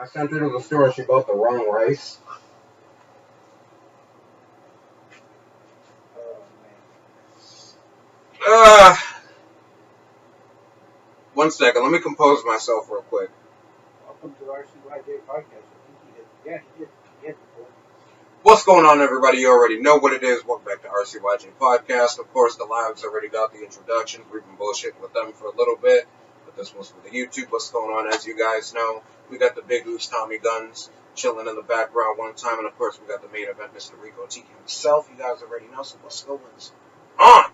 I sent her to the store. She bought the wrong rice. Oh, Uh, One second. Let me compose myself real quick. welcome to the RCYJ podcast. I think he did. Yeah, he did before. What's going on, everybody? You already know what it is. Welcome back to RCYJ Podcast. Of course, the lives already got the introductions. We've been bullshitting with them for a little bit, but this one's for the YouTube. What's going on? As you guys know, we got the big Goose Tommy Guns chilling in the background one time, and of course, we got the main event, Mr. Rico Tiki himself. You guys already know, so what's going on?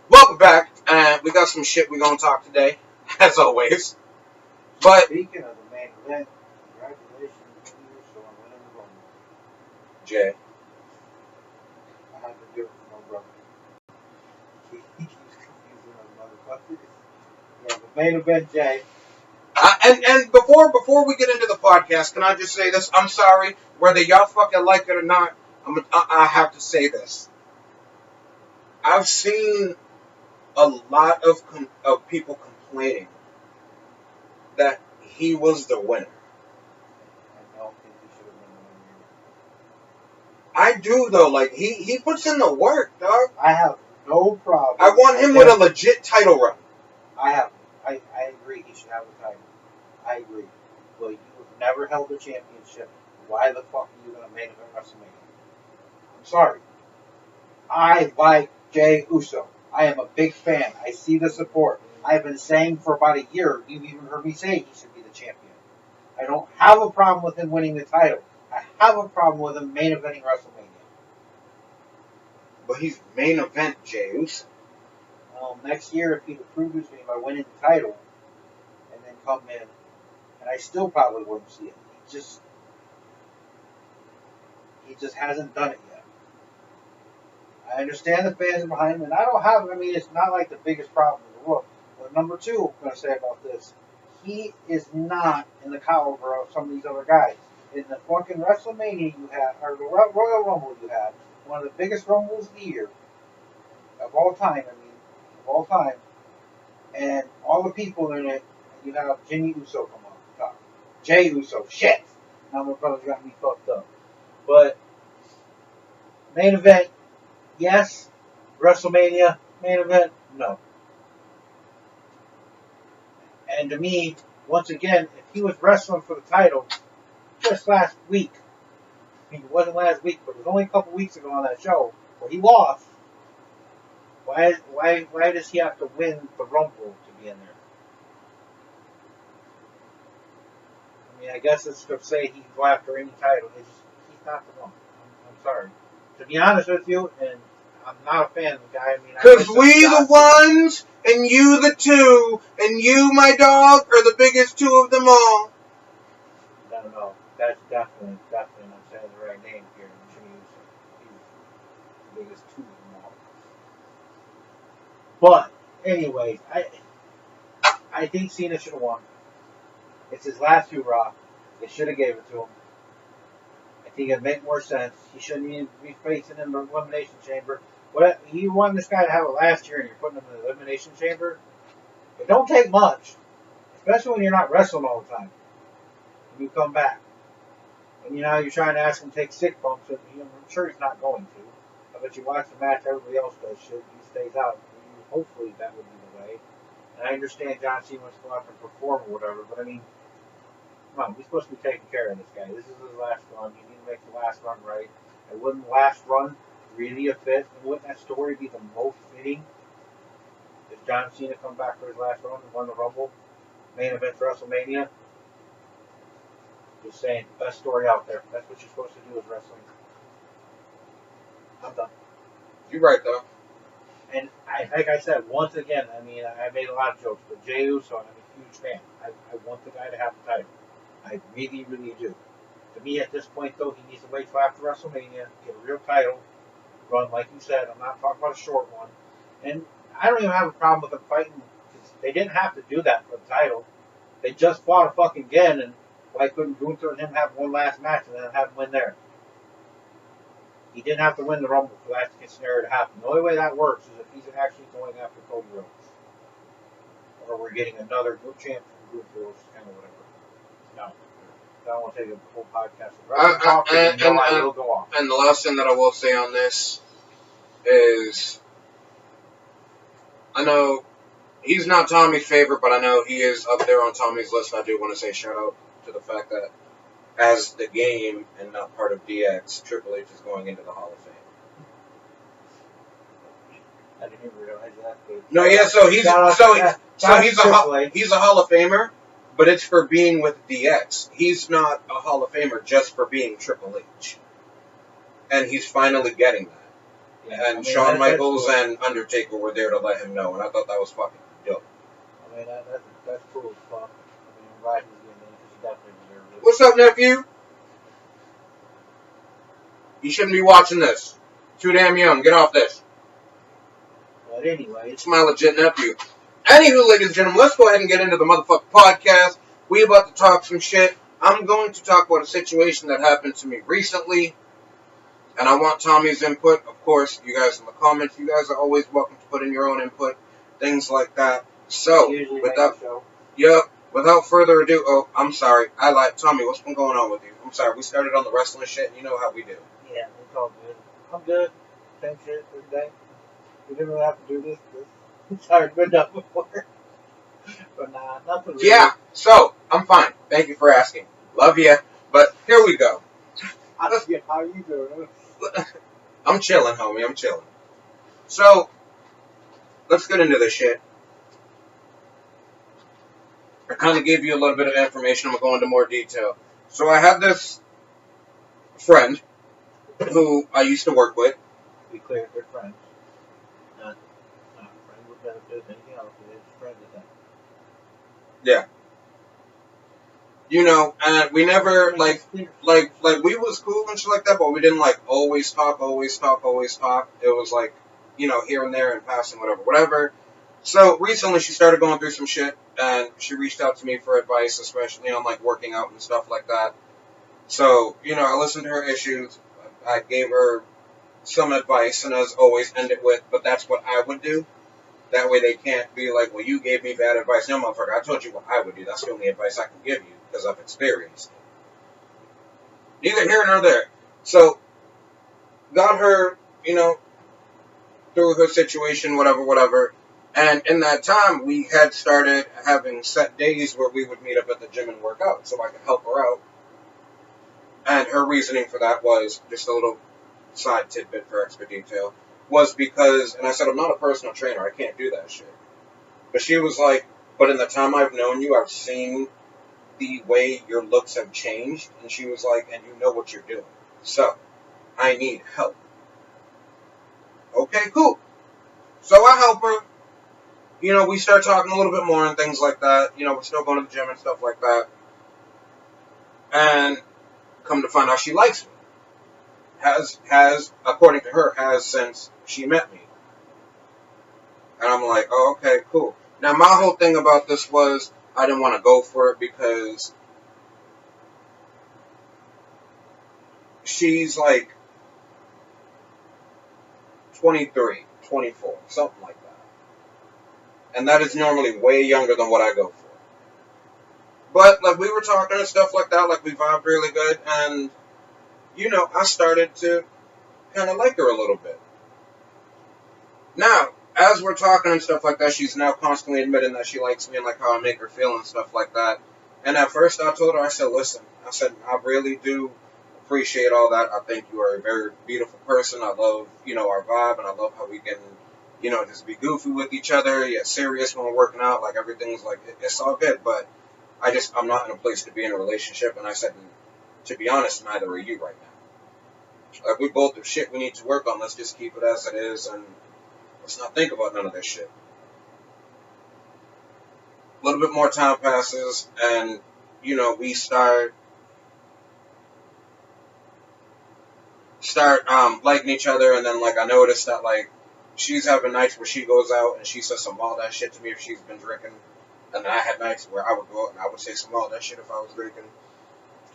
Welcome back, and we got some shit we're going to talk today, as always. But Speaking of the main event, congratulations to you so on winning the Rumble. Jay, I had to do it for my brother. He keeps confusing us motherfuckers. Yeah, the main event, Jay. and before we get into the podcast, can I just say this? I'm sorry, whether y'all fucking like it or not. I have to say this. I've seen a lot of people complaining that he was the winner. I don't think he should have won the I do though. Like he puts in the work, dog. I have no problem. I want him with a legit title run. I agree he should have the title. I agree. But you've never held the championship. Why the fuck are you going to main event WrestleMania? I'm sorry. I like Jey Uso. I am a big fan. I see the support. I've been saying for about a year, you've even heard me say he should be the champion. I don't have a problem with him winning the title. I have a problem with him main eventing WrestleMania. But he's main event Jey Uso. Well, next year, if he approves me by winning the title and then come in, and I still probably wouldn't see it. He just hasn't done it yet. I understand the fans are behind him, and it's not like the biggest problem in the world. But number two, I'm going to say about this, he is not in the caliber of some of these other guys. In the fucking WrestleMania you had, or the Royal Rumble you had, one of the biggest Rumbles of the year, of all time, and all the people in it, you have Jimmy Uso come up. Jey Uso, shit! Now my brother's got me fucked up. But, main event, yes. WrestleMania, main event, no. And to me, once again, if he was wrestling for the title just last week, I mean, it wasn't last week, but it was only a couple weeks ago on that show where he lost. Why does he have to win the Rumble to be in there? I mean, I guess it's to say he can go after any title. He's not the one. I'm sorry. To be honest with you, and I'm not a fan of the guy. I mean, Because we the ones, and you the two, and you, my dog, are the biggest two of them all. No. That's definitely not saying the right name here. Jimmy Uso. He's the biggest two of them all. But, anyways, I think Cena should have won. It's his last hurrah. They should have gave it to him. I think it'd make more sense. He shouldn't even be facing him in the Elimination Chamber. What you want this guy to have it last year and you're putting him in the Elimination Chamber? It don't take much. Especially when you're not wrestling all the time. When you come back. And you're trying to ask him to take sick bumps, and I'm sure he's not going to. I bet you watch the match, everybody else does shit, he stays out. Hopefully that would be the way. And I understand John Cena wants to go out and perform or whatever, but I mean, come on, he's supposed to be taking care of this guy. This is his last run. You need to make the last run right. And wouldn't the last run really a fit? And wouldn't that story be the most fitting? If John Cena come back for his last run and won the Rumble, main event for WrestleMania? Just saying, best story out there. That's what you're supposed to do with wrestling. I'm done. You're right, though. And like I said, once again, I mean, I made a lot of jokes, but Jey Uso, I'm a huge fan. I want the guy to have the title. I really, really do. To me, at this point, though, he needs to wait till after WrestleMania, get a real title, run, like you said. I'm not talking about a short one. And I don't even have a problem with them fighting. They didn't have to do that for the title. They just fought a fucking again, and why couldn't Gunther and him have one last match and then have him win there? He didn't have to win the Rumble for that scenario to happen. The only way that works is if he's actually going after Cody Rhodes. Or we're getting another champ from Gunther, which is kind of whatever. No. don't want to take a whole podcast. Rather talk and, and and, I will go off. and the last thing that I will say on this is, I know he's not Tommy's favorite, but I know he is up there on Tommy's list. I do want to say shout out to the fact that as the game and not part of DX, Triple H is going into the Hall of Fame. I didn't even realize that. No, yeah, so he's a Hall of Famer, but it's for being with DX. He's not a Hall of Famer just for being Triple H, and he's finally getting that. Yeah, and Shawn Michaels and Undertaker were there to let him know, and I thought that was fucking dope. I mean, that's cool as fuck. I mean, I'm glad he's getting in because he definitely deserves it. What's up, nephew? You shouldn't be watching this. Too damn young. Get off this. But anyway, it's my legit nephew. Anywho, ladies and gentlemen, let's go ahead and get into the motherfucking podcast. We about to talk some shit. I'm going to talk about a situation that happened to me recently. And I want Tommy's input. Of course, you guys in the comments, you guys are always welcome to put in your own input. Things like that. So, without further ado, oh, I'm sorry. I lied. Tommy, what's been going on with you? I'm sorry. We started on the wrestling shit, and you know how we do. Yeah, it's all good. I'm good. Same shit this day. We didn't really have to do this. It's already been done before. But nah, nothing really. Yeah, so, I'm fine. Thank you for asking. Love you. But here we go. How you doing? I'm chilling, homie. I'm chilling. So, let's get into this shit. I kind of gave you a little bit of information. I'm going to go into more detail. So, I had this friend who I used to work with. Be clear, they're friends. Not friends with benefits, anything else. They're just friends with them. Yeah. You know, and we never, like, we was cool and shit like that, but we didn't, like, always talk. It was, like, you know, here and there and passing, whatever. So, recently she started going through some shit, and she reached out to me for advice, especially on, like, working out and stuff like that. So, you know, I listened to her issues. I gave her some advice, and as always, end it with, but that's what I would do. That way they can't be like, well, you gave me bad advice. No, motherfucker, I told you what I would do. That's the only advice I can give you, because I've experienced it. Neither here nor there. So, got her, you know, through her situation, whatever. And in that time, we had started having set days where we would meet up at the gym and work out, so I could help her out. And her reasoning for that was, just a little side tidbit for extra detail, was because, and I said, I'm not a personal trainer, I can't do that shit. But she was like, but in the time I've known you, I've seen the way your looks have changed. And she was like, and you know what you're doing. So, I need help. Okay, cool. So I help her. You know, we start talking a little bit more and things like that. You know, we're still going to the gym and stuff like that. And come to find out she likes me. Has, according to her, has since she met me. And I'm like, oh, okay, cool. Now, my whole thing about this was I didn't want to go for it because she's like 23, 24, something like that. And that is normally way younger than what I go for. But, like, we were talking and stuff like that, like, we vibed really good, and, you know, I started to kind of like her a little bit. Now, as we're talking and stuff like that, she's now constantly admitting that she likes me and, like, how I make her feel and stuff like that. And at first I told her, I said, listen, I really do appreciate all that. I think you are a very beautiful person. I love, you know, our vibe, and I love how we can, you know, just be goofy with each other, yet serious when we're working out. Like, everything's like, it's all good, but I'm not in a place to be in a relationship. And I said, to be honest, neither are you right now. Like, we both have shit we need to work on. Let's just keep it as it is, and let's not think about none of this shit. A little bit more time passes, and, you know, we start liking each other, and then, like, I noticed that, like, she's having nights where she goes out and she says some wild ass shit to me if she's been drinking, and then I had nights where I would go out and I would say some wild ass shit if I was drinking.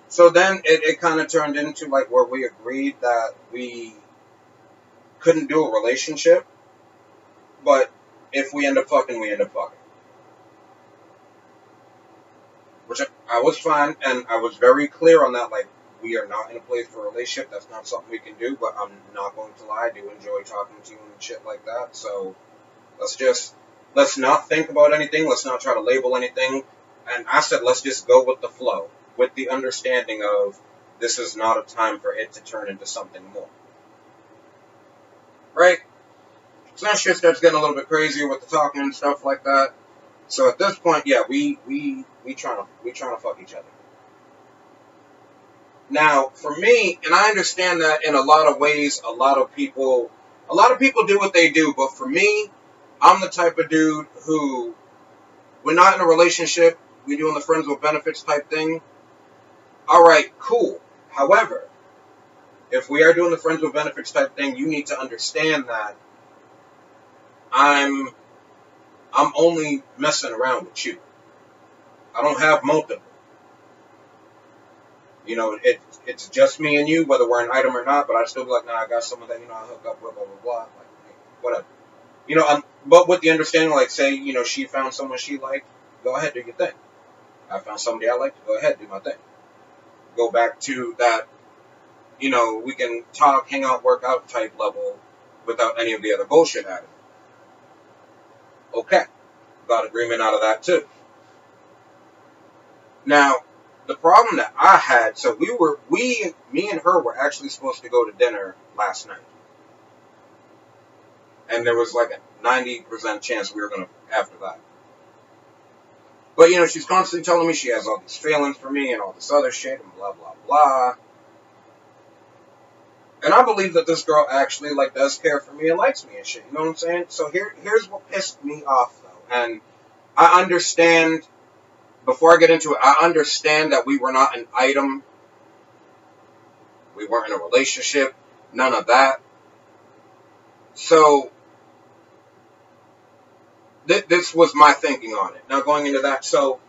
So then it kind of turned into, like, where we agreed that we couldn't do a relationship, but if we end up fucking, we end up fucking. Which I was fine, and I was very clear on that. Like, we are not in a place for a relationship. That's not something we can do. But I'm not going to lie. I do enjoy talking to you and shit like that. So let's not think about anything. Let's not try to label anything. And I said, let's just go with the flow, with the understanding of this is not a time for it to turn into something more. Right? So that shit starts getting a little bit crazier with the talking and stuff like that. So at this point, yeah, we trying to fuck each other. Now, for me, and I understand that in a lot of ways, a lot of people do what they do, but for me, I'm the type of dude who, we're not in a relationship, we doing the friends with benefits type thing. All right, cool. However, if we are doing the friends with benefits type thing, you need to understand that I'm only messing around with you. I don't have multiple. You know, it's just me and you, whether we're an item or not. But I'd still be like, nah, I got someone that I hook up with, blah blah blah. Like, whatever. But with the understanding, like, say, she found someone she liked, go ahead, do your thing. I found somebody I liked, go ahead, do my thing. Go back to that, we can talk, hang out, work out type level without any of the other bullshit added. Okay, got agreement out of that too. Now, the problem that I had, so me and her were actually supposed to go to dinner last night. And there was like a 90% chance we were going to after that. But, she's constantly telling me she has all these feelings for me and all this other shit and blah, blah, blah. And I believe that this girl actually, like, does care for me and likes me and shit. You know what I'm saying? So here's what pissed me off, though. And I understand, before I get into it, I understand that we were not an item. We weren't in a relationship. None of that. So this was my thinking on it. Now, going into that, so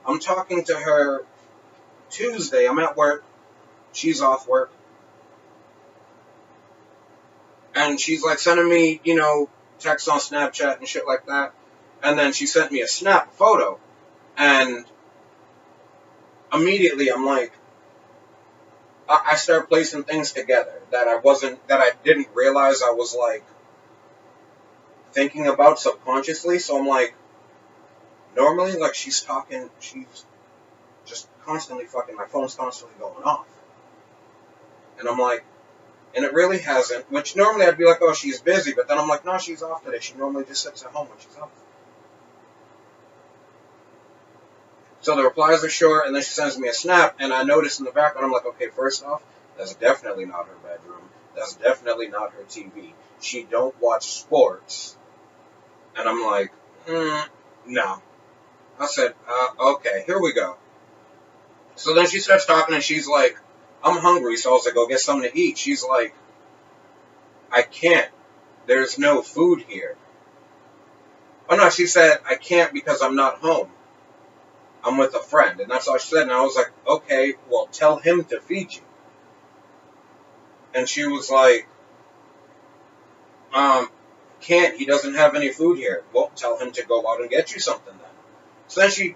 I'm talking to her Tuesday. I'm at work. She's off work. And she's like sending me, texts on Snapchat and shit like that. And then she sent me a snap photo. And immediately I'm like, I start placing things together that I didn't realize I was like thinking about subconsciously. So I'm like, normally, like, she's just constantly fucking, my phone's constantly going off. And I'm like, and it really hasn't, which normally I'd be like, oh, she's busy, but then I'm like, no, she's off today. She normally just sits at home when she's off. So the replies are short, and then she sends me a snap, and I notice in the background, I'm like, okay, first off, that's definitely not her bedroom. That's definitely not her TV. She don't watch sports. And I'm like, no. I said, okay, here we go. So then she starts talking, and she's like, I'm hungry, so I was like, go get something to eat. She's like, I can't. There's no food here. Oh, no, she said, I can't because I'm not home. I'm with a friend. And that's all she said. And I was like, okay, well, tell him to feed you. And she was like, can't. He doesn't have any food here. Well, tell him to go out and get you something then. So then she,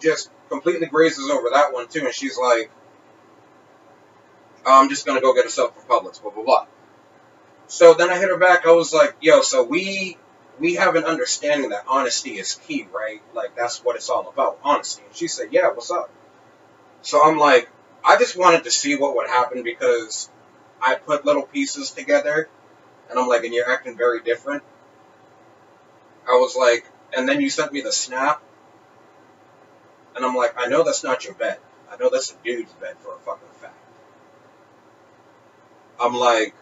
just completely grazes over that one too. And she's like, I'm just going to go get a sub from Publix, blah, blah, blah. So then I hit her back. I was like, yo, so we have an understanding that honesty is key, right? Like, that's what it's all about, honesty. And she said, yeah, what's up? So I'm like, I just wanted to see what would happen because I put little pieces together. And I'm like, and you're acting very different. I was like, and then you sent me the snap. And I'm like, I know that's not your bed. I know that's a dude's bed for a fucking fact. I'm like,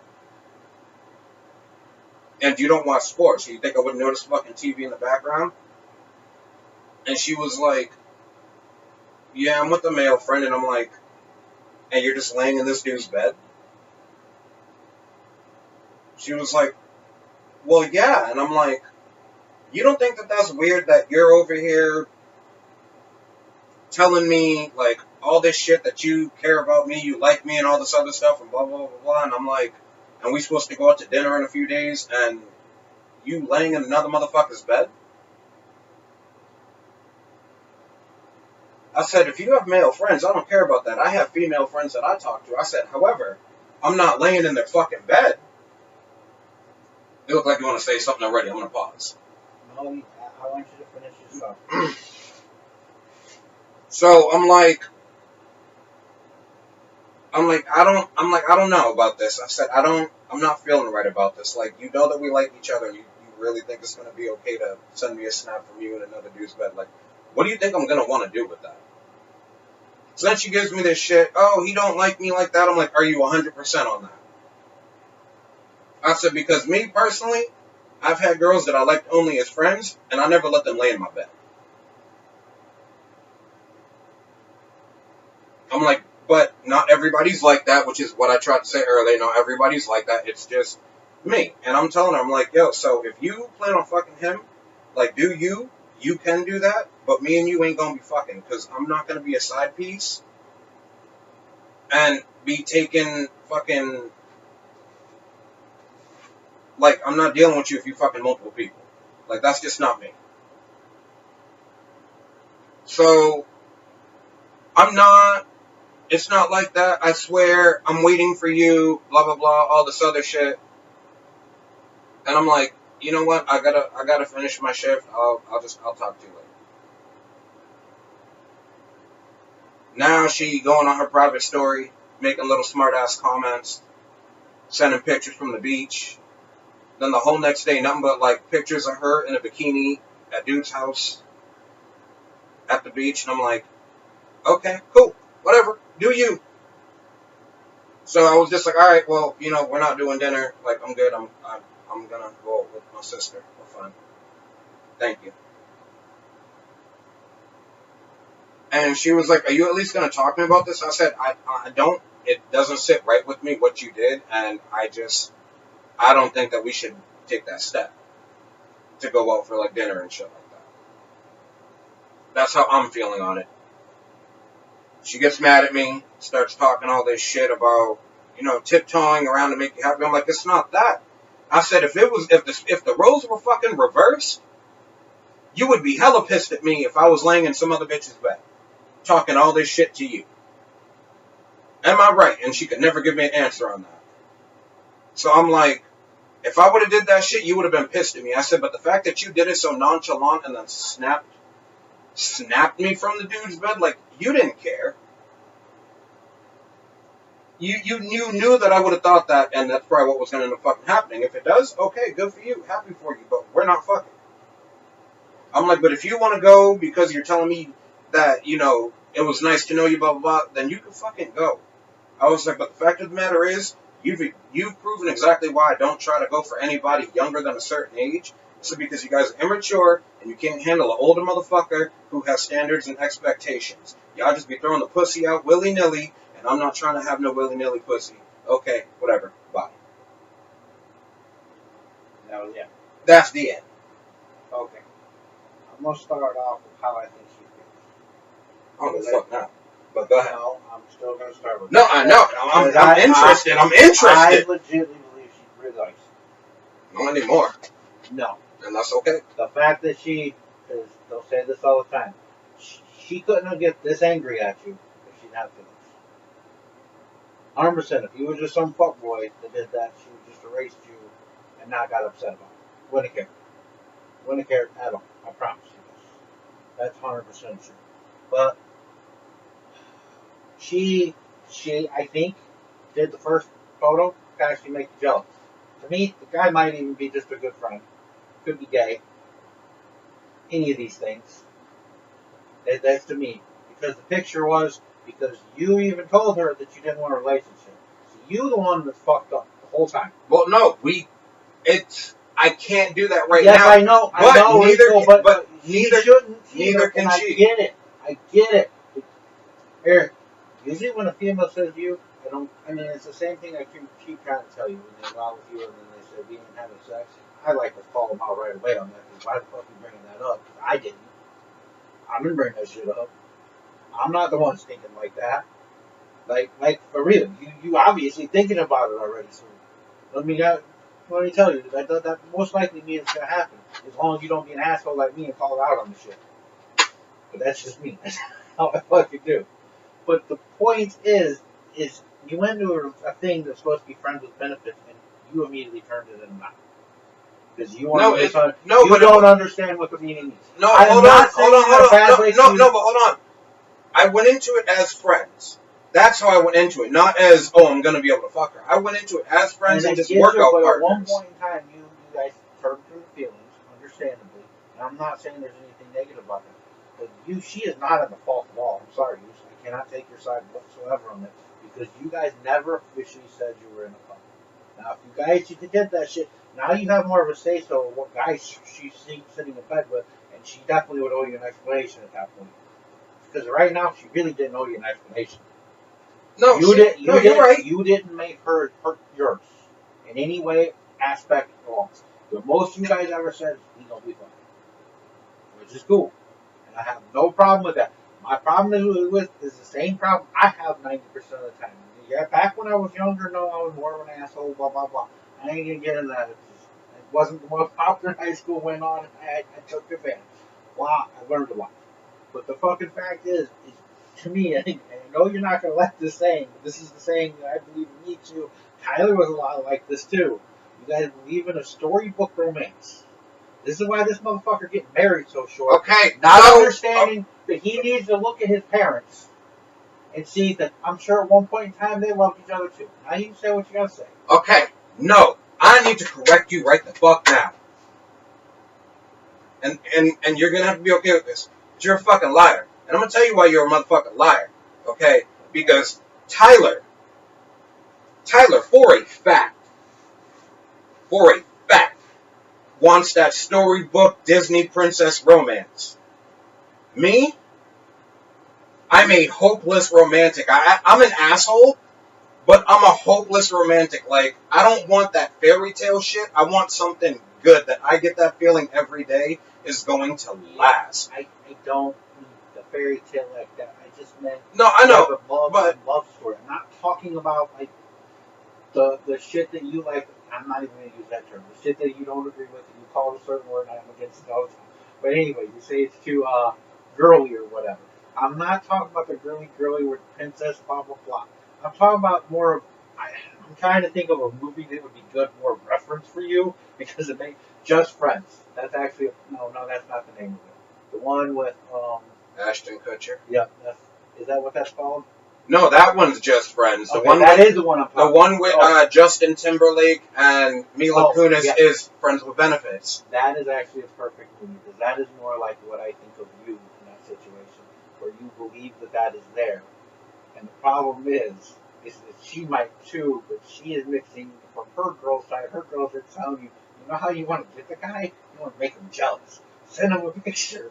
and you don't watch sports, so you think I wouldn't notice fucking TV in the background? And she was like, yeah, I'm with a male friend. And I'm like, and you're just laying in this dude's bed? She was like, well, yeah. And I'm like, you don't think that that's weird that you're over here telling me, like, all this shit that you care about me, you like me, and all this other stuff, and blah, blah, blah, blah. And I'm like, and we supposed to go out to dinner in a few days, and you laying in another motherfucker's bed? I said, if you have male friends, I don't care about that. I have female friends that I talk to. I said, however, I'm not laying in their fucking bed. You look like you want to say something already. I'm going to pause. No, I want you to finish your stuff. So I don't know about this. I said, I'm not feeling right about this. Like, you know that we like each other, and you really think it's going to be okay to send me a snap from you in another dude's bed. Like, what do you think I'm going to want to do with that? So then she gives me this shit, oh, he don't like me like that. I'm like, are you 100% on that? I said, because me personally, I've had girls that I liked only as friends, and I never let them lay in my bed. I'm like, but not everybody's like that, which is what I tried to say earlier. Not everybody's like that. It's just me. And I'm telling her, I'm like, yo, so if you plan on fucking him, like, you can do that, but me and you ain't gonna be fucking, because I'm not gonna be a side piece and be taking fucking, like, I'm not dealing with you if you fucking multiple people. Like, that's just not me. So, it's not like that. I swear, I'm waiting for you, blah, blah, blah, all this other shit. And I'm like, you know what? I gotta finish my shift. I'll talk to you later. Now she going on her private story, making little smart ass comments, sending pictures from the beach. Then the whole next day, nothing but like pictures of her in a bikini at dude's house at the beach. And I'm like, okay, cool, whatever, do you. So I was just like, all right, well, we're not doing dinner. Like, I'm good. I'm gonna go with my sister. We're fine. Thank you. And she was like, are you at least going to talk to me about this? I said, I don't. It doesn't sit right with me what you did. And I don't think that we should take that step to go out for like dinner and shit like that. That's how I'm feeling on it. She gets mad at me, starts talking all this shit about, tiptoeing around to make you happy. I'm like, it's not that. I said, if the roles were fucking reversed, you would be hella pissed at me if I was laying in some other bitch's bed, talking all this shit to you. Am I right? And she could never give me an answer on that. So I'm like, if I would have did that shit, you would have been pissed at me. I said, but the fact that you did it so nonchalant and then snapped me from the dude's bed, like, you didn't care. You knew that I would have thought that, and that's probably what was going to end up fucking happening. If it does, okay, good for you, happy for you, but we're not fucking. I'm like, but if you want to go because you're telling me that, it was nice to know you, blah, blah, blah, then you can fucking go. I was like, but the fact of the matter is, you've proven exactly why I don't try to go for anybody younger than a certain age. So because you guys are immature and you can't handle an older motherfucker who has standards and expectations. Y'all just be throwing the pussy out willy-nilly, and I'm not trying to have no willy-nilly pussy. Okay, whatever, bye. That was it. That's the end. Okay. I'm going to start off with how I think she feels. I don't give a fuck now. But go ahead. No, I'm still going to start with No, I know. I'm interested. I'm interested. I legitimately believe she really likes you. Not anymore. No. And that's okay. The fact that they'll say this all the time, she couldn't get this angry at you if she had feelings. 100%. If you were just some fuckboy that did that, she would just erase you and not got upset about it. Wouldn't care. Wouldn't care at all. I promise you this. That's 100% true. But she, I think, did the first photo to actually make you jealous. To me, the guy might even be just a good friend. Could be gay. Any of these things. That's to me. Because the picture was, because you even told her that you didn't want a relationship. So you the one that fucked up the whole time. Well, no, I can't do that right yes, now. Yes, I know, Neither, Rico, but neither shouldn't. Neither can she. I get it. Here, usually when a female says you, it's the same thing I keep trying to tell you when they're out with you and then they say we ain't having sex. I like to call them out right away on that because why the fuck are you bringing that up? Because I didn't. I didn't bring that shit up. I'm not the one thinking like that. Like for real, you obviously thinking about it already. So let me tell you that most likely means it's gonna happen as long as you don't be an asshole like me and call it out on the shit. But that's just me. how I fucking do. But the point is you went into a thing that's supposed to be friends with benefits, and you immediately turned it into not. Because you No, you don't understand what the meaning is. No, I'm hold not on, saying hold on, in a bad hold way on. to you. No, but hold on. I went into it as friends. That's how I went into it. Not as, oh, I'm going to be able to fuck her. I went into it as friends and just workout but partners. at one point in time, you guys turned through the feelings, understandably. And I'm not saying there's anything negative about that. But she is not in the fault at all. I'm sorry, I cannot take your side whatsoever on it. Because you guys never officially said you were in a couple. Now, if you did that shit, now you have more of a say-so of what guys she's sitting in bed with. And she definitely would owe you an explanation at that point. Because right now, she really didn't owe you an explanation. No, you're right. You didn't make her hurt yours in any way, aspect, at all. The most you guys ever said is, we gonna be fine. Which is cool. And I have no problem with that. My problem is the same problem I have 90% of the time. Yeah, back when I was younger, no, I was more of an asshole, blah, blah, blah. I ain't gonna get into that. It wasn't the most popular high school went on. I took advantage. Wow, I learned a lot. But the fucking fact is to me, and I know you're not going to like this saying, but this is the saying that I believe in me too. Tyler was a lot like this too. You guys believe in a storybook romance. This is why this motherfucker getting married so short. Okay. Not understanding that he needs to look at his parents and see that I'm sure at one point in time they loved each other too. Now you can say what you got to say. Okay. No. I need to correct you right the fuck now. And you're going to have to be okay with this. But you're a fucking liar. And I'm going to tell you why you're a motherfucking liar. Okay? Because Tyler, for a fact, wants that storybook Disney princess romance. Me, I'm a hopeless romantic. I'm an asshole, but I'm a hopeless romantic. Like, I don't want that fairy tale shit. I want something good that I get that feeling every day is going to last. I don't mean the fairy tale like that. I just meant no, I know, a love story. I'm not talking about like the shit that you like. I'm not even going to use that term. The shit that you don't agree with, and you call it a certain word, and I'm against it all the time. But anyway, you say it's too girly or whatever. I'm not talking about the girly with princess, blah, blah, blah. I'm talking about more of, I'm trying to think of a movie that would be good, more reference for you, because it may, Just Friends. That's actually, no, that's not the name of it. The one with, Ashton Kutcher. Yeah, is that what that's called? No, that one's Just Friends. The one that is the one I'm talking about. The one with Justin Timberlake and Mila Kunis is Friends with Benefits. That is actually a perfect movie, because that is more like what I think of you in that situation, where you believe that is there. And the problem is that she might too, but she is mixing from her girl's side. Her girls are telling you, you know how you want to get the guy? You want to make him jealous. Send him a picture.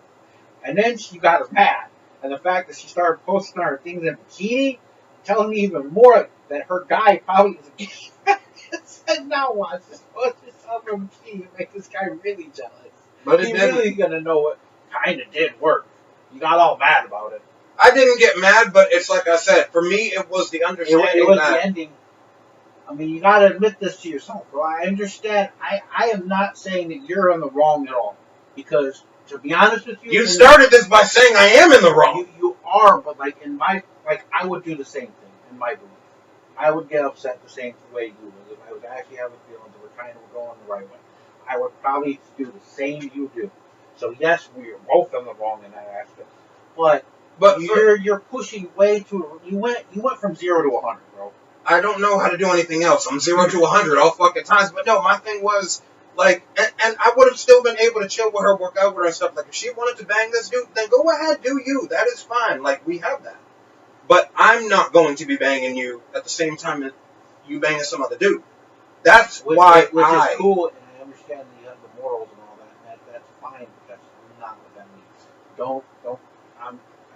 And then she got us mad. And the fact that she started posting her things in bikini, telling me even more that her guy probably is a gay. Said, now watch this. Post yourself in bikini and make this guy really jealous. But he's really going to know what kind of did work. You got all mad about it. I didn't get mad, but it's like I said. For me, it was the understanding it was the ending. I mean, you got to admit this to yourself, bro. I understand. I am not saying that you're in the wrong at all. Because, to be honest with you... You started this by saying I am in the wrong. You are, but like I would do the same thing, in my belief. I would get upset the same way you would. If I was actually having feelings that we're going the right way, I would probably do the same you do. So yes, we are both in the wrong in that aspect. But you're pushing way too... You went from 0 to 100, bro. I don't know how to do anything else. I'm 0 to 100 all fucking times. But no, my thing was... Like, and I would have still been able to chill with her, work out with her and stuff. Like, if she wanted to bang this dude, then go ahead, do you. That is fine. Like, we have that. But I'm not going to be banging you at the same time that you banging some other dude. That's which is cool, and I understand that you have the morals and all that. And that's fine, but that's not what that means. Don't.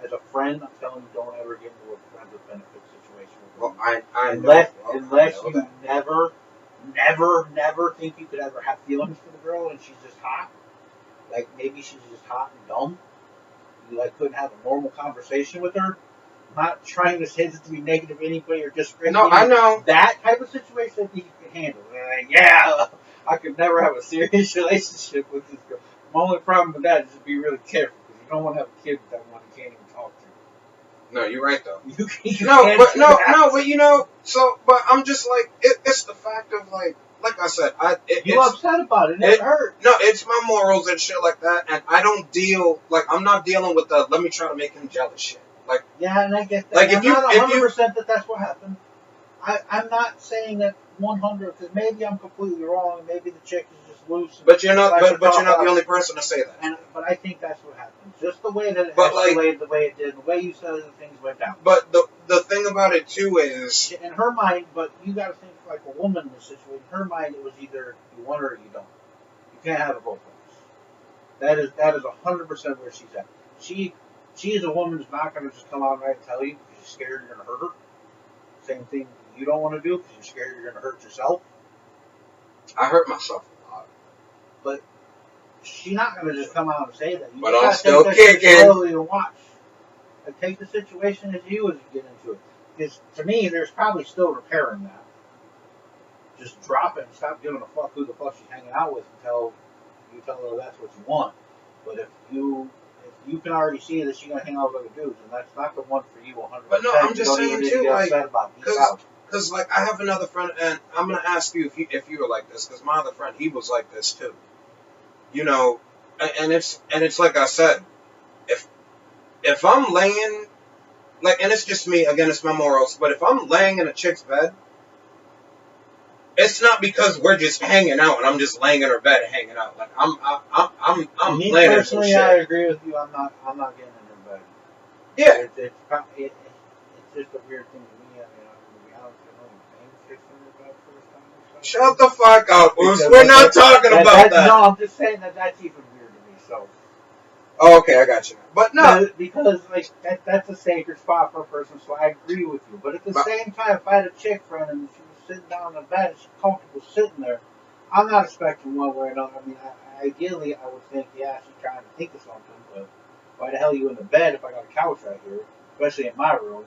As a friend, I'm telling you, don't ever get into a friends with benefits situation. Well, I unless you never think you could ever have feelings for the girl and she's just hot. Like, maybe she's just hot and dumb. You, like, couldn't have a normal conversation with her. I'm not trying to say this to be negative anybody or discredit. No, I know. That type of situation I think you can handle. Like, yeah, I could never have a serious relationship with this girl. My only problem with that is to be really careful, because you don't want to have a kid with that one you can't even talk to. No, you're right though. You No, can't but do that. but but I'm just like it's the fact of like I said, You it's upset about it. It it never hurt. no, it's my morals and shit like that, and I don't deal like I'm not dealing with the let me try to make him jealous shit. Like Yeah, and I get that. like I'm not 100% that that's what happened. I'm not saying that 100 because maybe I'm completely wrong. Maybe the chick is just loose. but you're not But but you're not the only person to say that. But I think that's what happened. Just the way that it But escalated, the way it did, the way you said it, things went down. but the thing about it too is In her mind, but you got to think like a woman in this situation. In her mind, it was either you want her or you don't. You can't have it both ways. That is 100% where she's at. She is a woman who's not going to just come out right and tell you because you're scared you're going to hurt her. Same thing you don't want to do because you're scared you're going to hurt yourself. I hurt myself a lot. But she's not going to just come out and say that. You But just I'm got to still take that kicking. slowly and watch. And take the situation as you get into it. Because to me, there's probably still repairing that. Just drop it and stop giving a fuck who the fuck she's hanging out with until you tell her that's what you want. But if you can already see that she's gonna hang out with other dudes, and that's not the one for you 100%. But no, I'm just saying too, like, because like I have another friend, and I'm gonna ask you if you were like this, because my other friend, he was like this too. You know, and it's like I said, if I'm laying like, and it's just me again, it's my morals, but if I'm laying in a chick's bed, it's not because we're just hanging out and I'm just laying in her bed hanging out. Like I'm me planning some personally, shit. I agree with you. I'm not getting in her bed. Yeah. It's just a weird thing to me. I mean, I'm gonna be honest. I know you bang chicks in your bed first time or something. Shut the fuck up, Oos. Because We're not talking about that. No, I'm just saying that's even weird to me. So. Oh, okay, I got you. But no, because like that's a sacred spot for a person, so I agree with you. But at the same time, if I had a chick friend and she was sitting down in the bed and she's comfortable sitting there, I'm not expecting one way or another. I mean, ideally, I would think, yeah, she's trying to think of something, but why the hell are you in the bed if I got a couch right here, especially in my room?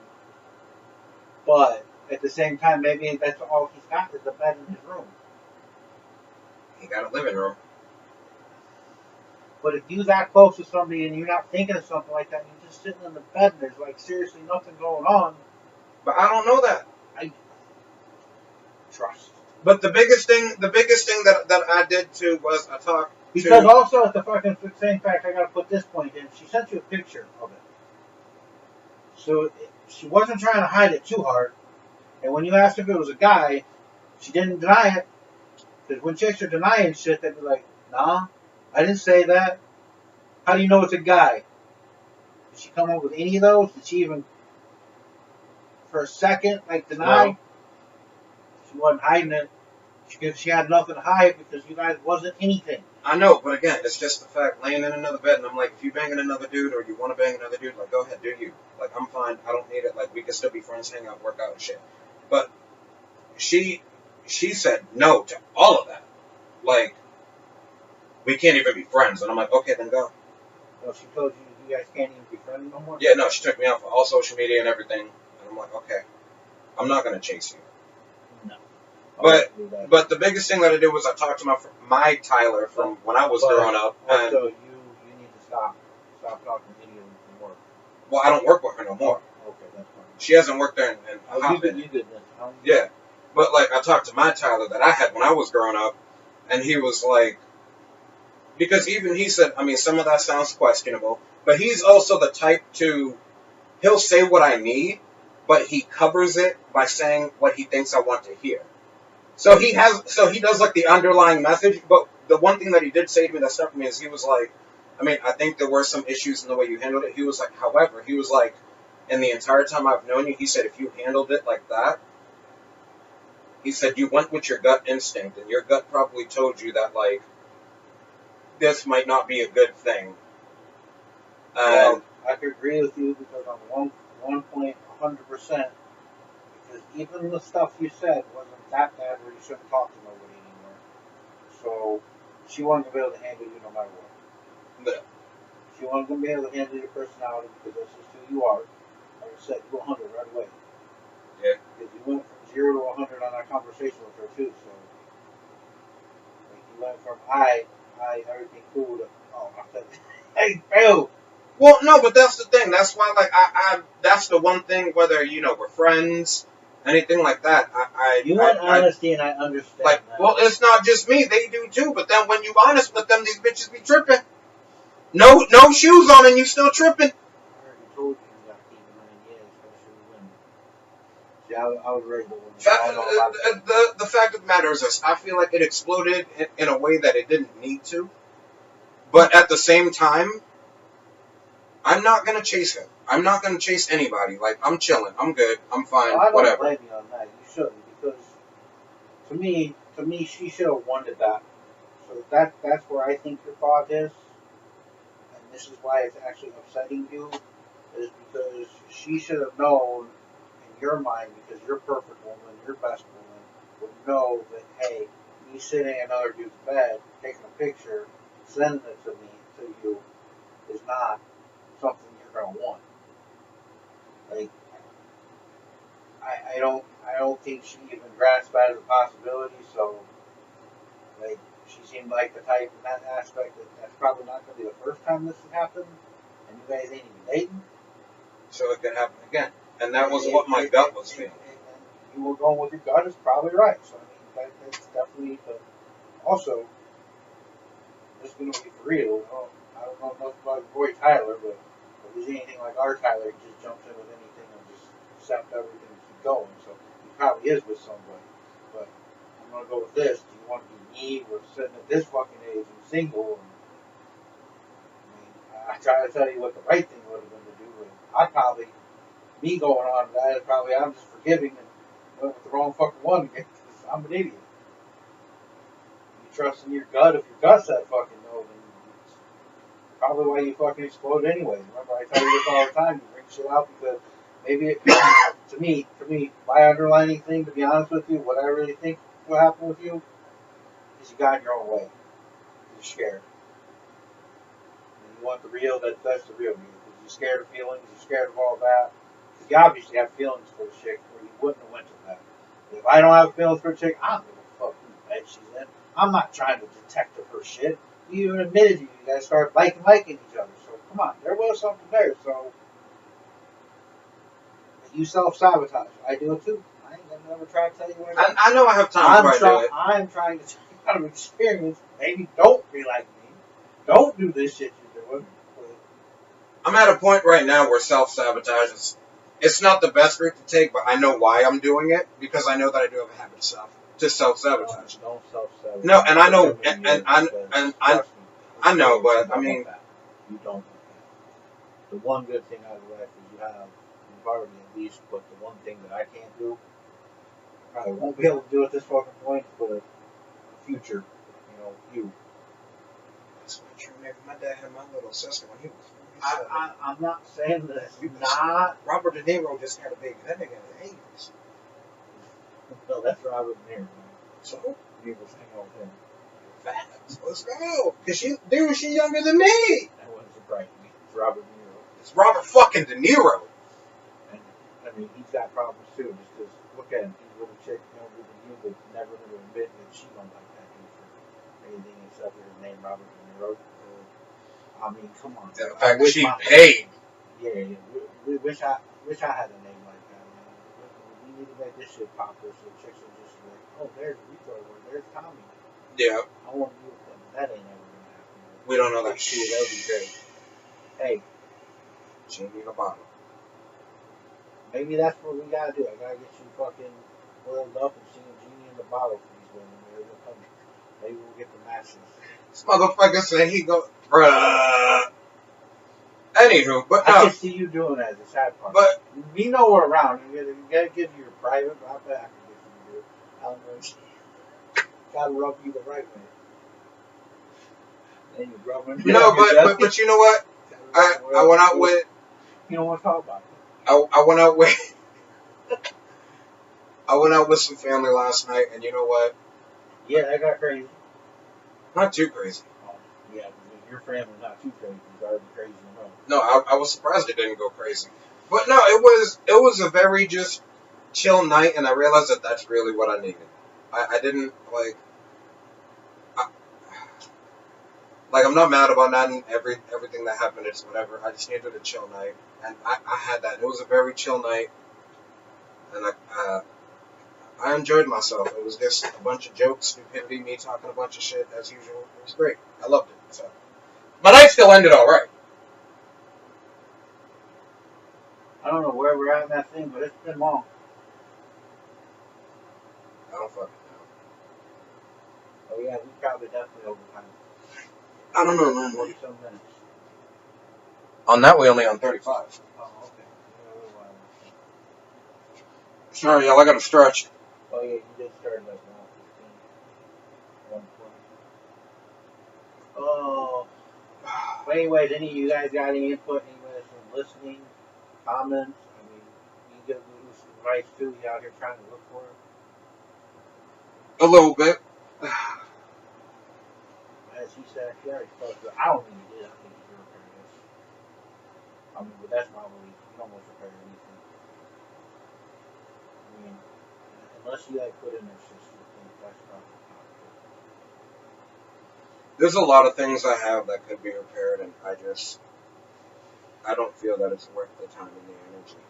But at the same time, maybe that's all he's got is the bed in his room. he got a living room. But if you're that close to somebody and you're not thinking of something like that, and you're just sitting in the bed and there's like seriously nothing going on. But I don't know that. I trust. But the biggest thing that I did too was I talked because also at the fucking same fact, I gotta put this point in. She sent you a picture of it, so she wasn't trying to hide it too hard. And when you asked if it was a guy, she didn't deny it. Because when chicks are denying shit, they'd be like, "Nah, I didn't say that. How do you know it's a guy?" Did she come up with any of those? Did she even, for a second, like deny? No. She wasn't hiding it. She had nothing to hide because you guys wasn't anything. I know, but again, it's just the fact laying in another bed, and I'm like, if you banging another dude or you want to bang another dude, like, go ahead, do you. Like, I'm fine. I don't need it. Like, we can still be friends, hang out, work out and shit. But she said no to all of that. Like, we can't even be friends. And I'm like, okay, then go. Well, she told you guys can't even be friends no more? Yeah, no, she took me out for all social media and everything. And I'm like, okay, I'm not going to chase you. No. But the biggest thing that I did was I talked to my Tyler from when I was growing up. Also, you need to stop talking to any of them from work. Well, I don't work with her no more. Okay, that's fine. She hasn't worked there in a hot minute. You did then. Yeah. But, like, I talked to my Tyler that I had when I was growing up, and he was like, because even he said, I mean, some of that sounds questionable, but he's also the type to, he'll say what I need, but he covers it by saying what he thinks I want to hear. So he does like the underlying message, but the one thing that he did say to me that stuck with me is he was like, I mean, I think there were some issues in the way you handled it. He was like, however, he was like, in the entire time I've known you, he said, if you handled it like that, he said, you went with your gut instinct, and your gut probably told you that, like, this might not be a good thing. Well, I could agree with you because on one point, 100%, because even the stuff you said wasn't that bad where you shouldn't talk to nobody anymore. So she wasn't going to be able to handle you no matter what. Yeah. She wasn't going to be able to handle your personality because that's just who you are. Like I said, you 100 right away. Yeah. Because you went from 0 to 100 on that conversation with her too. So like you went from I everything cool to I said, hey Phil, Well, no, but that's the thing. That's why, like, that's the one thing. Whether we're friends, anything like that. You want honesty, and I understand that. Well, it's not just me. They do too. But then when you honest with them, these bitches be tripping. No shoes on, and you still tripping. I already told you got to keep in mind, especially when. See, I was ready to win. The fact of the matter is this: I feel like it exploded in a way that it didn't need to. But at the same time, I'm not gonna chase him. I'm not gonna chase anybody. Like, I'm chilling. I'm good. I'm fine. I don't Whatever. blame you on that. You shouldn't, because to me, she should have wanted that. So that's where I think your thought is, and this is why it's actually upsetting you, is because she should have known in your mind, because you're a perfect woman, your best woman, would know that, hey, me sitting in another dude's bed, taking a picture, sending it to you, is not something you're gonna want. Like, I don't think she even grasped that as a possibility. So, like, she seemed like the type in that aspect that that's probably not gonna be the first time this has happened, and you guys ain't even dating. So it could happen again, and that was what my gut was feeling. And you were going with your gut is probably right. So I mean, that's definitely. But also, just gonna be for real. I don't know much about Roy Tyler, but if he's anything like our Tyler, he just jumps in with anything and just accept everything and keep going. So he probably is with somebody. But I'm gonna go with this. Do you want to be me? We're sitting at this fucking age and single. And, I mean, I try to tell you what the right thing would have been to do. But I probably, me going on that is probably I'm just forgiving and went with the wrong fucking one again because I'm an idiot. You trust in your gut. If your gut said fucking no, then it's probably why you fucking explode anyway. Remember, I tell you this all the time. You bring shit out because maybe to me, my underlining thing, to be honest with you, what I really think will happen with you is you got in your own way. You're scared. And you want the real, that's the real you. Because you're scared of feelings, you're scared of all that. Because you obviously have feelings for the chick, or you wouldn't have went to that. If I don't have feelings for a chick, I don't give a fuck who bed she's in. I'm not trying to detect her shit. You even admitted you guys started liking each other. So come on, there was something there. So you self-sabotage. I do it too. I ain't gonna never try to tell you what I know I have time before I do it. I'm trying to tell you out of experience. Maybe don't be like me. Don't do this shit you're doing. I'm at a point right now where self-sabotage it's not the best route to take, but I know why I'm doing it, because I know that I do have a habit of self-sabotage. Don't self-sabotage. No, and I know, I know, but I mean, you don't. The one good thing out of life is you've already at least put the one thing that I can't do. I probably won't be able to do at this fucking point, but a future, you. That's not true. Maybe my dad had my little sister when he was 47. I'm not saying that not. Robert De Niro just had a baby. That nigga in the 80s. No, that's Robert De Niro. Man. So? You was hanging out with him. Facts. Let's go. Because she younger than me. That wouldn't surprise me. It's Robert De Niro. It's Robert fucking De Niro. And, I mean, he's got problems too. Just because, look at him. He's a little chick, younger than you, but never going to admit that she don't like that dude for anything except for his name, Robert De Niro. I mean, come on. The fact that she paid. Yeah. We wish I had a name like that, man. We need to make this shit popular so chicks are just like, oh, there's Rico or there's Tommy. Yeah. I want to be with them. That ain't never gonna happen. We don't know that shit. That would be great. Hey. Genie in a bottle. Maybe that's what we gotta do. I gotta get you fucking oiled up and sing a genie in the bottle for these women. Maybe we'll get the masses. This motherfucker said he go, bruh. Anywho, but no. I can see you doing that as a sad part. But we know we're around. You gotta give you your private. I bet I can get you to do it. I don't know. Gotta rub you the right way. Then you rub him. No, but you know what? I went out with. You don't want to talk about it. I went out with. I went out with some family last night, and you know what? Yeah, that got crazy. Not too crazy. Oh, yeah, your family's not too crazy. It's already crazy enough. No, I was surprised it didn't go crazy. But no, it was a very just chill night, and I realized that that's really what I needed. I didn't Like, I'm not mad about not everything that happened. It's whatever. I just needed a chill night, and I had that. It was a very chill night, and I enjoyed myself. It was just a bunch of jokes, stupidity, me talking a bunch of shit as usual. It was great. I loved it. So my night still ended all right. I don't know where we're at in that thing, but it's been long. I don't fucking know. Oh yeah, we probably definitely overtime. I don't know, man. 40-some minutes. On that, we only on 35. Oh, okay. Yeah, a little while. Sorry, y'all. I got to stretch. Oh yeah, you did start like 1:15, 1:20. Oh. But anyways, any of you guys got any input? Anyways, from listening, comments? I mean, you give us some advice too. You out here trying to look for it. A little bit. As he said, he already spoke to it. I don't think he did. I think he's repairing this. I mean, but that's my belief. You don't want to repair anything. I mean, unless you like put in their system, I think that's probably not good. There's a lot of things I have that could be repaired, and I don't feel that it's worth the time and the energy.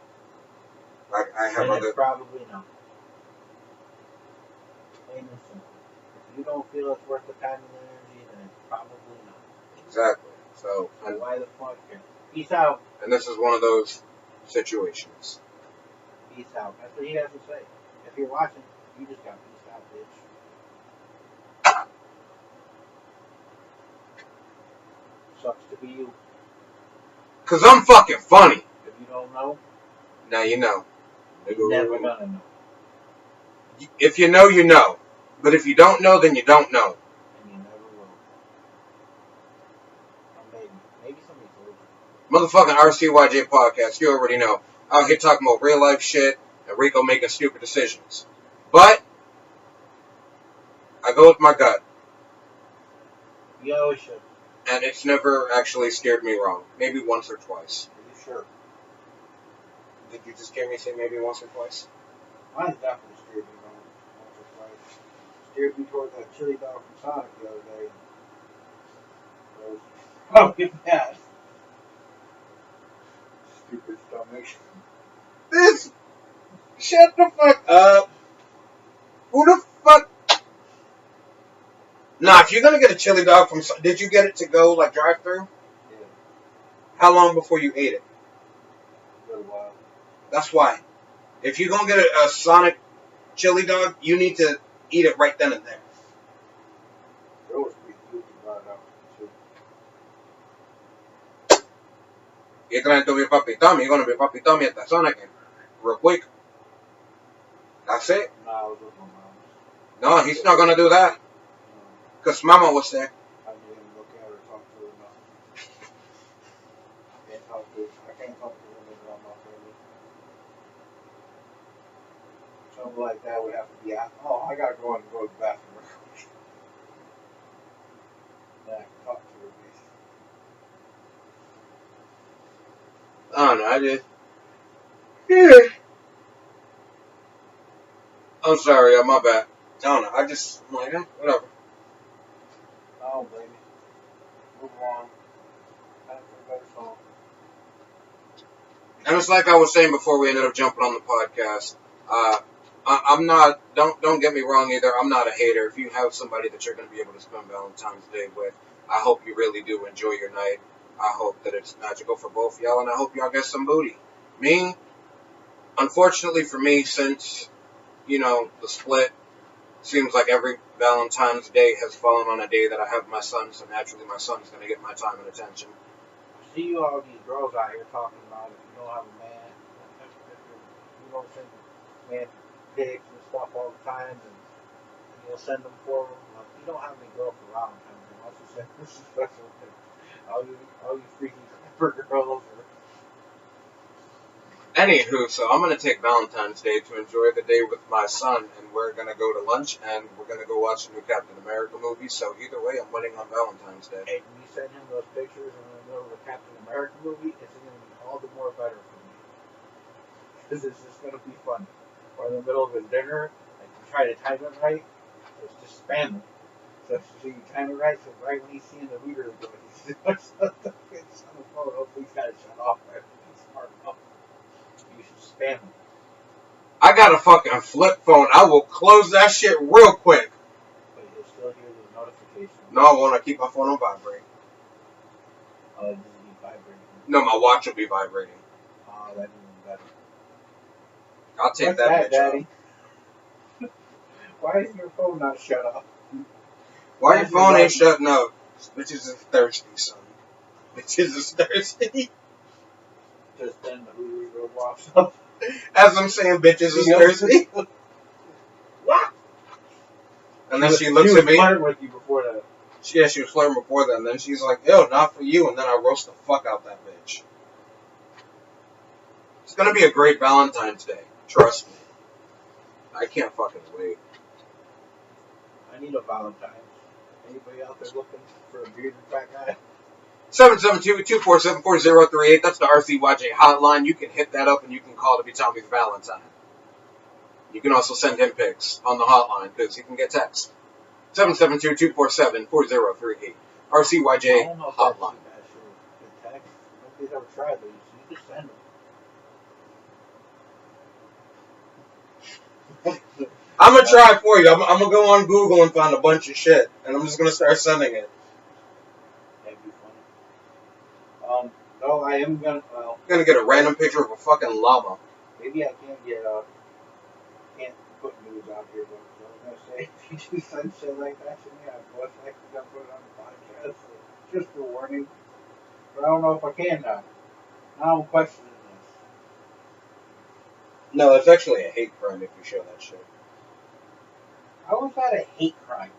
Like, I have And other... it's probably not. Plain and simple. If you don't feel it's worth the time and the energy, then it's probably not. Exactly. So, So why the fuck? Peace out. and this is one of those situations. Peace out. That's what he has to say. If you're watching, you just got peace out, bitch. Sucks to be you. Cause I'm fucking funny. If you don't know, Now you know. you're never gonna know. If you know, you know. But if you don't know, then you don't know. And you never will. Or maybe somebody told you. Motherfucking RCYJ podcast, you already know. Out here talking about real life shit and Rico making stupid decisions. But I go with my gut. You always should. And it's never actually scared me wrong. Maybe once or twice. Are you sure? Did you just hear me say maybe once or twice? Mine definitely steered me wrong once or twice. Steered me toward that chili dog from Sonic the other day. It was probably bad. Stupid stomach. This. Shut the fuck up. Who the fuck? Nah, if you're gonna get a chili dog from... Did you get it to go, like, drive through? Yeah. How long before you ate it? A little while. That's why. If you're gonna get a Sonic chili dog, you need to eat it right then and there. It was pretty good to brought it out too. You're trying to be Papi Tommy, you're gonna be Papi Tommy at the Sonic game. Real quick. That's it. Nah, I was with my mom. No, he's not gonna do that. Because Mama was there. I didn't even look at her or talk to her enough. I can't talk to women around my family. Something like that would have to be out. Oh, I gotta go and go to the bathroom. Then I can talk to her. I don't know, I just... Yeah. I'm sorry, my bad. I don't know, I just... I'm like, whatever. I don't blame you. Move on. Time for a better song. And it's like I was saying before we ended up jumping on the podcast. I'm not... Don't get me wrong either. I'm not a hater. If you have somebody that you're going to be able to spend Valentine's Day with, I hope you really do enjoy your night. I hope that it's magical for both y'all, and I hope y'all get some booty. Me, unfortunately for me, since, the split, seems like every Valentine's Day has fallen on a day that I have my son, so naturally my son's going to get my time and attention. I see you all these girls out here talking about if you don't have a man, if you don't send man pics and stuff all the time, and you'll send them for them. Like, you don't have any girl for Valentine's Day. Why don't you send this special thing? All you freaky for girls. Anywho, so I'm going to take Valentine's Day to enjoy the day with my son, and we're going to go to lunch, and we're going to go watch a new Captain America movie, so either way, I'm winning on Valentine's Day. Hey, when you send him those pictures in the middle of the Captain America movie, it's going to be all the more better for me. Because it's just going to be fun. Or in the middle of his dinner, like, you try to time it right, so it's just spam them. So you time it right, so right when he's seeing the reader going, he's on the phone. Hopefully he's got it shut off. Right? He's smart enough. You should spam him. I got a fucking flip phone. I will close that shit real quick. But you'll still hear the notification. No, I won't. I keep my phone on vibrate. Oh, it doesn't be vibrating. No, my watch will be vibrating. Oh, that's even better. I'll take What's that bitch Daddy? off. Why is your phone not shut off? Why your phone ain't shutting up? Bitches is thirsty, son. Bitches is thirsty. Just then the Hulu Roblox up. As I'm saying, bitches is thirsty. What? And then she looks at me. She was flirting with you before that. Yeah, she was flirting before that. And then she's like, ew, not for you. And then I roast the fuck out that bitch. It's gonna be a great Valentine's Day. Trust me. I can't fucking wait. I need a Valentine's. Anybody out there looking for a bearded fat guy? 772-247-4038. That's the RCYJ hotline. You can hit that up and you can call to be Tommy's Valentine. You can also send him pics on the hotline because he can get text. 772-247-4038. RCYJ hotline. Text. Nobody's ever tried these. You just send them. I'm going to try for you. I'm going to go on Google and find a bunch of shit. And I'm just going to start sending it. That'd be funny. No, I am going to, I'm going to get a random picture of a fucking llama. Maybe I can't can't put news out here, but I was going to say, if you do some shit like that to me, I'm most likely going to put it on the podcast. So just for warning. But I don't know if I can now. Now I'm questioning this. No, it's actually a hate crime if you show that shit. How is that a hate crime?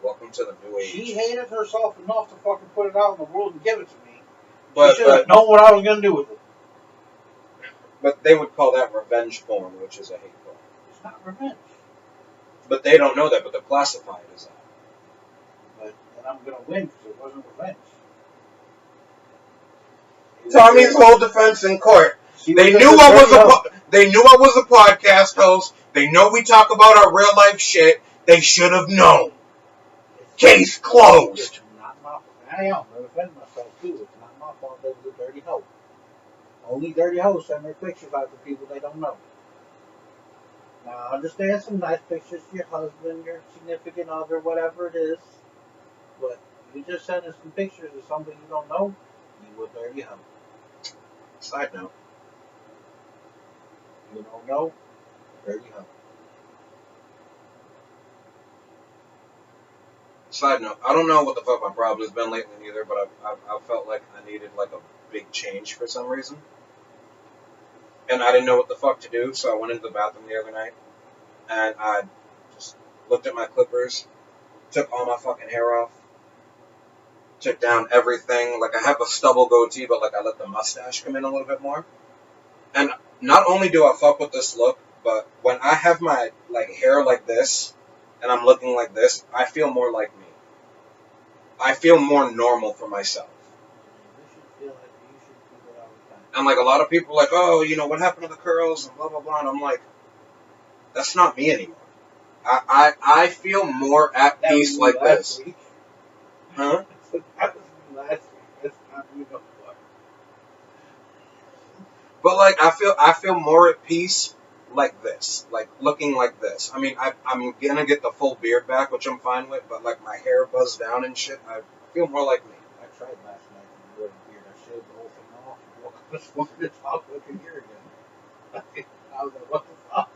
Welcome to the new age. She hated herself enough to fucking put it out in the world and give it to me. But, she should have known what I was going to do with it. But they would call that revenge porn, which is a hate crime. It's not revenge. But they don't know that, but they're classified as that. But then I'm going to win because it wasn't revenge. Tommy's whole defense in court. They knew I was a podcast host. They know we talk about our real life shit. They should have known. Case closed. It's not my fault. I am. I'm defending myself too. It's not my fault that was a dirty hoe. Only dirty hoes send their pictures out to people they don't know. Now I understand some nice pictures to your husband, your significant other, whatever it is. But you just sending some pictures of somebody you don't know, you a dirty hoe. Side note. You don't know, dirty hoe. Side note. I don't know what the fuck my problem has been lately either, but I felt like I needed like a big change for some reason. And I didn't know what the fuck to do, so I went into the bathroom the other night. And I just looked at my clippers, took all my fucking hair off, took down everything. Like I have a stubble goatee, but like I let the mustache come in a little bit more. And not only do I fuck with this look, but when I have my like hair like this, and I'm looking like this, I feel more like me. I feel more normal for myself. And like a lot of people are like, oh, you know, what happened to the curls and blah, blah, blah. And I'm like, that's not me anymore. I feel more at peace like this. Week. Huh? That was me last week. That's not me no more. But like I feel more at peace like this, like looking like this. I mean, I'm gonna get the full beard back, which I'm fine with, but like my hair buzzed down and shit, I feel more like me. I tried last night to grow a beard. I shaved the whole thing off and woke up this morning to talk looking here again. I was like, what the fuck?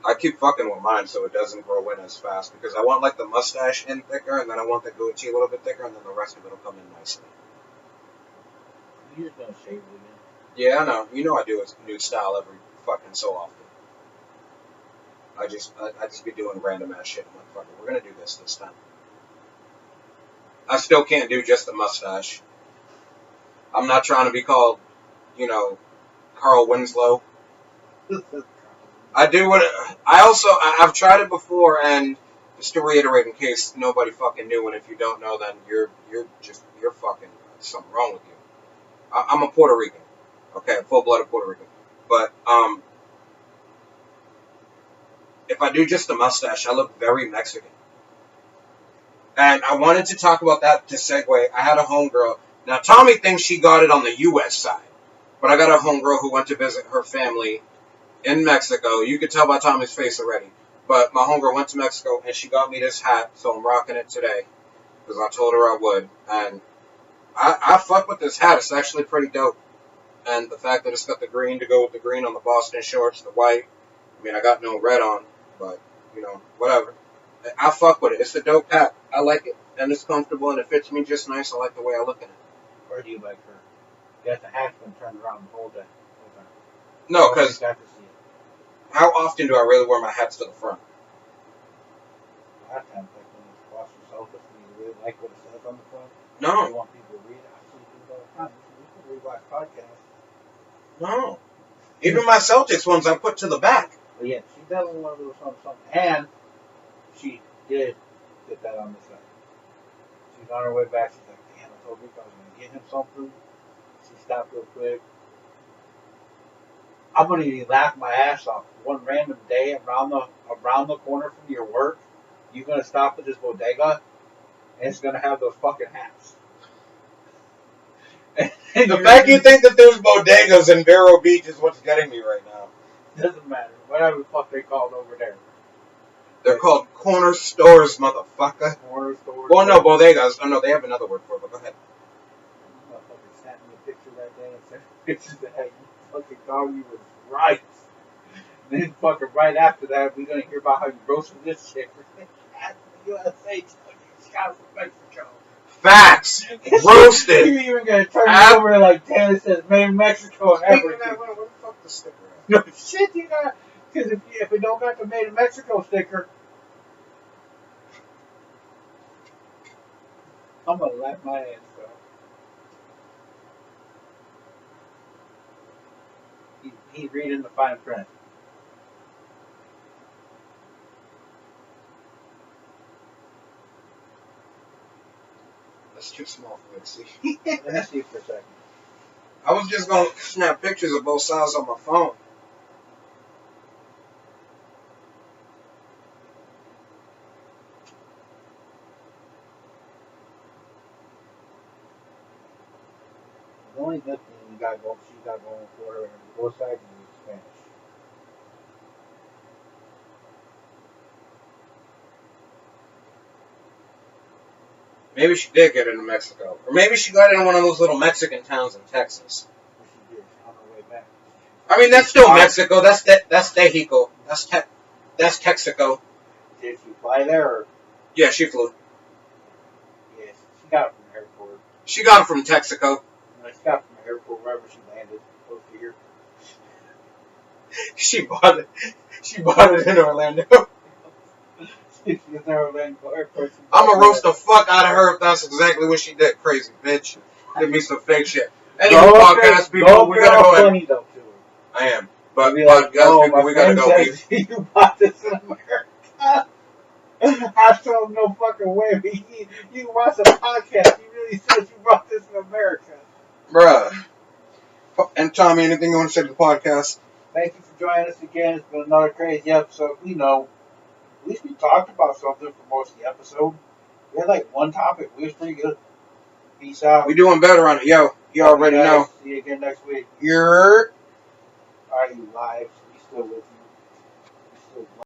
I keep fucking with mine so it doesn't grow in as fast because I want like the mustache in thicker, and then I want the goatee a little bit thicker, and then the rest of it will come in nicely. You're just gonna shave it again. Yeah, I know. You know I do a new style every fucking so often. I just be doing random ass shit. I'm like, fuck it, we're gonna do this time. I still can't do just the mustache. I'm not trying to be called, you know, Carl Winslow. I do what I've tried it before, and just to reiterate in case nobody fucking knew, and if you don't know, then you're fucking something wrong with you. I'm a Puerto Rican, okay, full blooded Puerto Rican, but if I do just a mustache, I look very Mexican. And I wanted to talk about that to segue. I had a homegirl. Now, Tommy thinks she got it on the U.S. side. But I got a homegirl who went to visit her family in Mexico. You could tell by Tommy's face already. But my homegirl went to Mexico, and she got me this hat, so I'm rocking it today. Because I told her I would. And I fuck with this hat. It's actually pretty dope. And the fact that it's got the green to go with the green on the Boston shorts, the white. I mean, I got no red on, but, whatever. I fuck with it. It's a dope hat. I like it. And it's comfortable, and it fits me just nice. I like the way I look in it. Or do you like her? You got the hat been turned around the whole day. No, because got to see it. how often do I really wear my hats to the front? A lot of times, like when you wash yourself, if you really like what it says on the front, No. you want people to read it. I see people all the time. We can rewatch podcasts. No. Even my Celtics ones I put to the back. But yeah, she definitely wanted to do something. And she did get that on the side. She's on her way back. She's like, damn, I told Rico I was going to get him something. She stopped real quick. I'm going to be laughing my ass off. One random day around the corner from your work, you're going to stop at this bodega, and it's going to have those fucking hats. The fact you think that there's bodegas in Vero Beach is what's getting me right now. Doesn't matter. Whatever the fuck they called over there. They're called corner stores, motherfucker. Corner stores. Well, no, bodegas. Oh, no, they have another word for it, but go ahead. Motherfucker sent me a picture that day and sent pictures that you fucking thought you was right. And then fucking right after that, we're going to hear about how you roasted this chick. USA, Scott from Mexico. Facts. Roasted. You're even going to turn it over like Taylor says, made in Mexico and everything. Where the fuck the sticker at? No shit, you got. Because if we don't got the made in Mexico sticker, I'm going to laugh my ass off. He's reading the fine print. That's too small for me to see. Let me see for a second. I was just going to snap pictures of both sides on my phone. The only good thing she got going for her on both sides is Spanish. Maybe she did get into Mexico. Or maybe she got in one of those little Mexican towns in Texas. She did on her way back. I mean, that's still Mexico. That's Mexico. That's Texaco. Did she fly there? Or? Yeah, she flew. Yes, she got it from the airport. She got it from Texaco. She got it from the airport wherever she landed, close to here. She bought it in Orlando. She's in Orlando airport. I'm gonna roast the fuck out of her if that's exactly what she did. Crazy bitch. Give me some fake shit. Anyway, podcast people, we gotta go ahead. Funny though, too. I am. But Like, podcast people, we gotta go. You bought this in America. I saw him no fucking way. You watch a podcast. You really said you brought this in America. Bruh. And Tommy, anything you want to say to the podcast? Thank you for joining us again. It's been another crazy episode. At least we talked about something for most of the episode. We had like one topic. We was pretty good. Peace out. We doing better on it. Yo, you already know. See you again next week. You're... Are you live? We still with you?